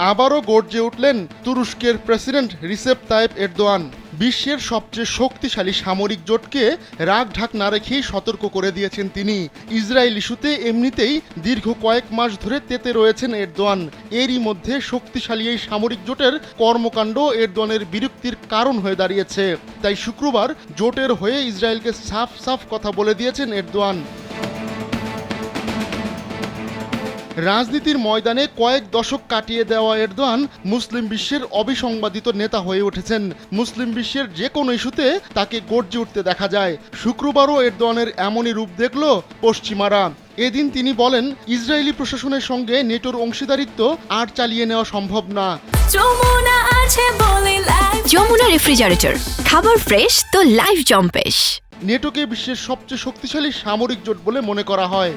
আবারও গর্জে উঠলেন তুরস্কের প্রেসিডেন্ট রিসেপ তাইপ এরদোয়ান। বিশ্বের সবচেয়ে শক্তিশালী সামরিক জোটকে রাগ ঢাক না রেখেই সতর্ক করে দিয়েছেন তিনি। ইসরায়েল ইস্যুতে এমনিতেই দীর্ঘ কয়েক মাস ধরে তেতে রয়েছেন এরদোয়ান। এরই মধ্যে শক্তিশালী এই সামরিক জোটের কর্মকাণ্ড এরদোয়ানের বিরক্তির কারণ হয়ে দাঁড়িয়েছে। তাই শুক্রবার জোটের হয়ে ইসরায়েলকে সাফ সাফ কথা বলে দিয়েছেন এরদোয়ান। রাজনীতির ময়দানে কয়েক দশক কাটিয়ে দেওয়া এরদোয়ান মুসলিম বিশ্বের অবিসংবাদিত নেতা হয়ে উঠেছেন। মুসলিম বিশ্বের যে কোনো ইস্যুতে তাকে গর্জে উঠতে দেখা যায়। শুক্রবারও এরদোয়ানের এমনই রূপ দেখল পশ্চিমারা। এদিন তিনি বলেন, ইসরায়েলি প্রশাসনের সঙ্গে নেটোর অংশীদারিত্ব আর চালিয়ে নেওয়া সম্ভব না। যমুনা রেফ্রিজারেটর, খাবার ফ্রেশ তো লাইফ জম্পেশ। নেটোকে বিশ্বের সবচেয়ে শক্তিশালী সামরিক জোট বলে মনে করা হয়।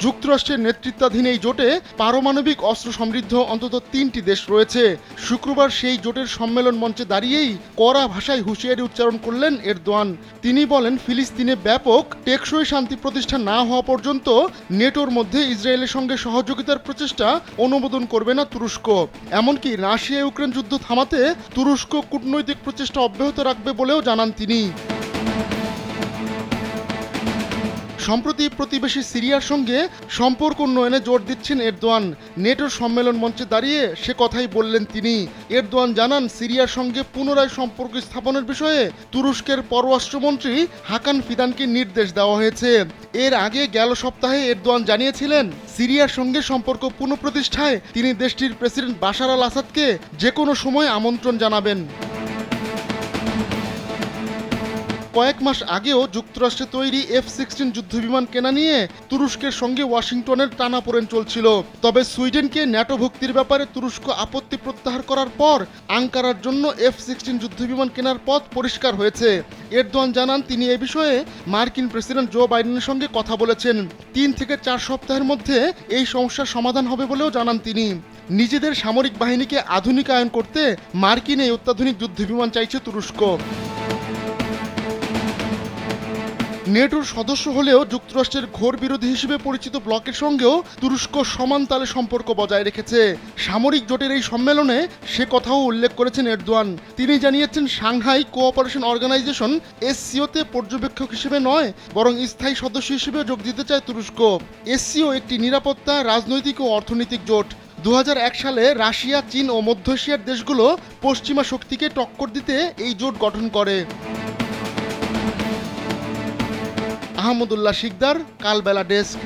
যুক্তরাষ্ট্রের নেতৃত্বাধীন এই জোটে পারমাণবিক অস্ত্র সমৃদ্ধ অন্তত 3টি দেশ রয়েছে। শুক্রবার সেই জোটের সম্মেলন মঞ্চে দাঁড়িয়েই কড়া ভাষায় হুঁশিয়ারি উচ্চারণ করলেন এরদোয়ান। তিনি বলেন, ফিলিস্তিনে ব্যাপক টেকসই শান্তি প্রতিষ্ঠা না হওয়া পর্যন্ত নেটোর মধ্যে ইসরায়েলের সঙ্গে সহযোগিতার প্রচেষ্টা অনুমোদন করবে না তুরস্ক। এমনকি রাশিয়া ইউক্রেন যুদ্ধ থামাতে তুরস্ক কূটনৈতিক প্রচেষ্টা অব্যাহত রাখবে বলেও জানান তিনি। সম্প্রতি প্রতিবেশী সিরিয়ার সঙ্গে সম্পর্ক উন্নয়নে জোর দিচ্ছেন এরদোয়ান। নেটোর সম্মেলন মঞ্চে দাঁড়িয়ে সে কথাই বললেন তিনি। এরদোয়ান জানান, সিরিয়ার সঙ্গে পুনরায় সম্পর্ক স্থাপনের বিষয়ে তুরস্কের পররাষ্ট্রমন্ত্রী হাকান ফিদানকে নির্দেশ দেওয়া হয়েছে। এর আগে গেল সপ্তাহে এরদোয়ান জানিয়েছিলেন, সিরিয়ার সঙ্গে সম্পর্ক পুনঃপ্রতিষ্ঠায় তিনি দেশটির প্রেসিডেন্ট বাশার আল আসাদকে যে কোনো সময় আমন্ত্রণ জানাবেন। কয়েক মাস আগেও যুক্তরাষ্ট্রে তৈরি F-16 যুদ্ধবিমান কেনা নিয়ে তুরস্কের সঙ্গে ওয়াশিংটনের টানাপোড়েন চলছিল। তবে সুইডেনকে ন্যাটো ভুক্তির ব্যাপারে তুরস্ক আপত্তি প্রত্যাহার করার পর আঙ্কারার জন্য F-16 যুদ্ধবিমান কেনার পথ পরিষ্কার হয়েছে। এরদোয়ান জানান, তিনি এ বিষয়ে মার্কিন প্রেসিডেন্ট জো বাইডেনের সঙ্গে কথা বলেছেন। 3 থেকে 4 সপ্তাহের মধ্যে এই সমস্যার সমাধান হবে বলেও জানান তিনি। নিজেদের সামরিক বাহিনীকে আধুনিকায়ন করতে মার্কিন এই অত্যাধুনিক যুদ্ধবিমান চাইছে তুরস্ক। নেটোর সদস্য হলেও যুক্তরাষ্ট্রের ঘোর বিরোধী হিসেবে পরিচিত ব্লকের সঙ্গেও তুরস্ক সমান তালে সম্পর্ক বজায় রেখেছে। সামরিক জোটের এই সম্মেলনে সে কথাও উল্লেখ করেছেন এরদোয়ান। তিনি জানিয়েছেন, সাংহাই কোঅপারেশন অর্গানাইজেশন SCO-তে পর্যবেক্ষক হিসেবে নয়, বরং স্থায়ী সদস্য হিসেবে যোগ দিতে চায় তুরস্ক। SCO একটি নিরাপত্তা, রাজনৈতিক ও অর্থনৈতিক জোট। 2001 সালে রাশিয়া, চীন ও মধ্য এশিয়ার দেশগুলো পশ্চিমা শক্তিকে টক্কর দিতে এই জোট গঠন করে। আহমদুল্লাহ শিকদার, কালবেলা ডেস্ক।